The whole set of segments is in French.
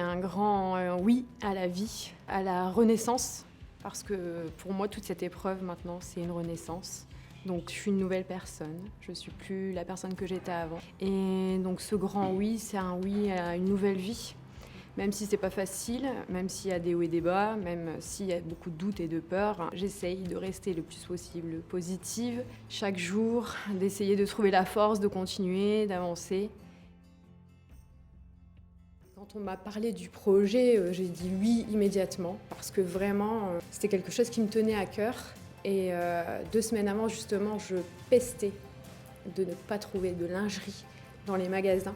un grand oui à la vie, à la renaissance, parce que pour moi, toute cette épreuve maintenant, c'est une renaissance. Donc je suis une nouvelle personne, je ne suis plus la personne que j'étais avant. Et donc ce grand oui, c'est un oui à une nouvelle vie. Même si c'est pas facile, même s'il y a des hauts et des bas, même s'il y a beaucoup de doutes et de peurs, j'essaye de rester le plus possible positive chaque jour, d'essayer de trouver la force, de continuer, d'avancer. Quand on m'a parlé du projet, j'ai dit oui immédiatement parce que vraiment, c'était quelque chose qui me tenait à cœur. Et 2 semaines avant, justement, je pestais de ne pas trouver de lingerie dans les magasins.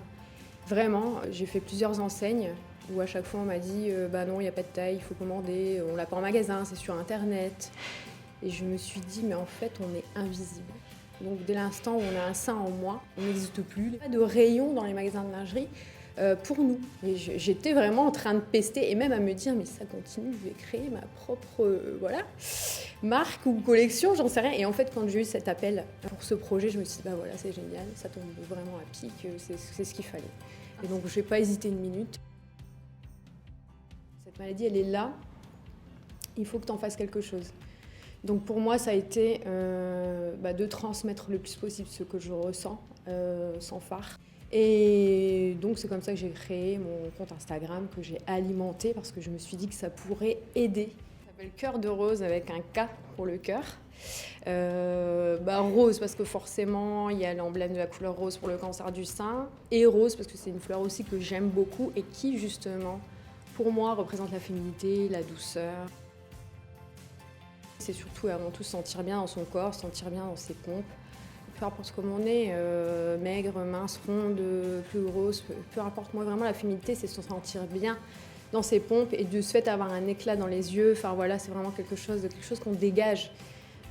Vraiment, j'ai fait plusieurs enseignes où à chaque fois on m'a dit bah non, il n'y a pas de taille, il faut commander, on l'a pas en magasin, c'est sur internet. Et je me suis dit mais en fait on est invisible. Donc dès l'instant où on a un sein en moins, on n'existe plus. Il n'y a pas de rayon dans les magasins de lingerie pour nous. Et j'étais vraiment en train de pester et même à me dire mais ça continue, je vais créer ma propre marque ou collection, j'en sais rien. Et en fait quand j'ai eu cet appel pour ce projet, je me suis dit bah voilà c'est génial, ça tombe vraiment à pic, c'est ce qu'il fallait. Et donc je n'ai pas hésité une minute. Cette maladie elle est là, il faut que tu en fasses quelque chose. Donc pour moi, ça a été de transmettre le plus possible ce que je ressens, sans phare. Et donc c'est comme ça que j'ai créé mon compte Instagram, que j'ai alimenté, parce que je me suis dit que ça pourrait aider. Ça s'appelle Cœur de Rose avec un K pour le cœur. Rose parce que forcément il y a l'emblème de la couleur rose pour le cancer du sein. Et rose parce que c'est une fleur aussi que j'aime beaucoup et qui justement, pour moi, représente la féminité, la douceur. C'est surtout avant tout se sentir bien dans son corps, se sentir bien dans ses pompes. Peu importe comment on est, maigre, mince, ronde, plus grosse, peu importe. Moi vraiment la féminité c'est se sentir bien dans ses pompes et de ce fait avoir un éclat dans les yeux. Enfin voilà, c'est vraiment quelque chose qu'on dégage.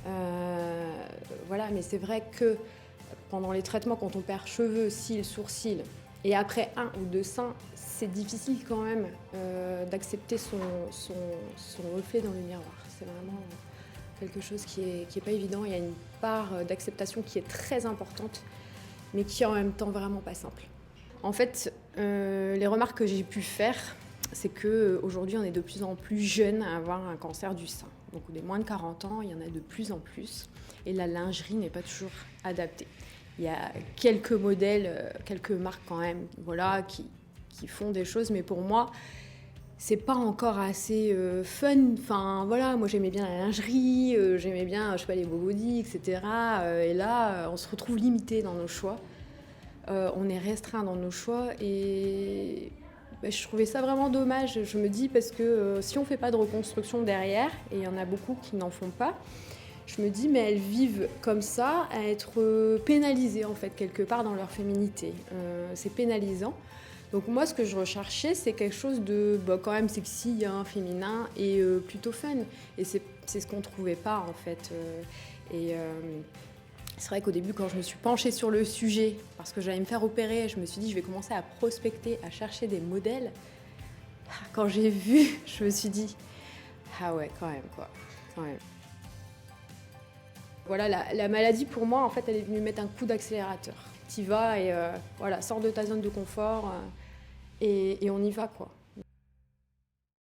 Mais c'est vrai que pendant les traitements, quand on perd cheveux, cils, sourcils, et après 1 ou 2 seins, c'est difficile quand même d'accepter son reflet dans le miroir. C'est vraiment quelque chose qui est pas évident. Il y a une part d'acceptation qui est très importante, mais qui est en même temps vraiment pas simple. En fait, les remarques que j'ai pu faire, c'est qu'aujourd'hui, on est de plus en plus jeunes à avoir un cancer du sein. Donc, des moins de 40 ans, il y en a de plus en plus. Et la lingerie n'est pas toujours adaptée. Il y a quelques modèles, quelques marques quand même, voilà, qui font des choses, mais pour moi, c'est pas encore assez fun. Enfin, voilà, moi j'aimais bien la lingerie, j'aimais bien, je sais pas, les bobodis, etc. Et là, on se retrouve limité dans nos choix. On est restreint dans nos choix et je trouvais ça vraiment dommage. Je me dis parce que si on fait pas de reconstruction derrière, et il y en a beaucoup qui n'en font pas, je me dis mais elles vivent comme ça à être pénalisées en fait quelque part dans leur féminité. C'est pénalisant. Donc moi, ce que je recherchais, c'est quelque chose de quand même sexy, hein, féminin et plutôt fun. Et c'est ce qu'on ne trouvait pas, en fait. C'est vrai qu'au début, quand je me suis penchée sur le sujet, parce que j'allais me faire opérer, je me suis dit, je vais commencer à prospecter, à chercher des modèles. Quand j'ai vu, je me suis dit, ah ouais, quand même, quoi. Quand même. Voilà, la maladie, pour moi, en fait, elle est venue mettre un coup d'accélérateur. T'y vas et sors de ta zone de confort et on y va, quoi.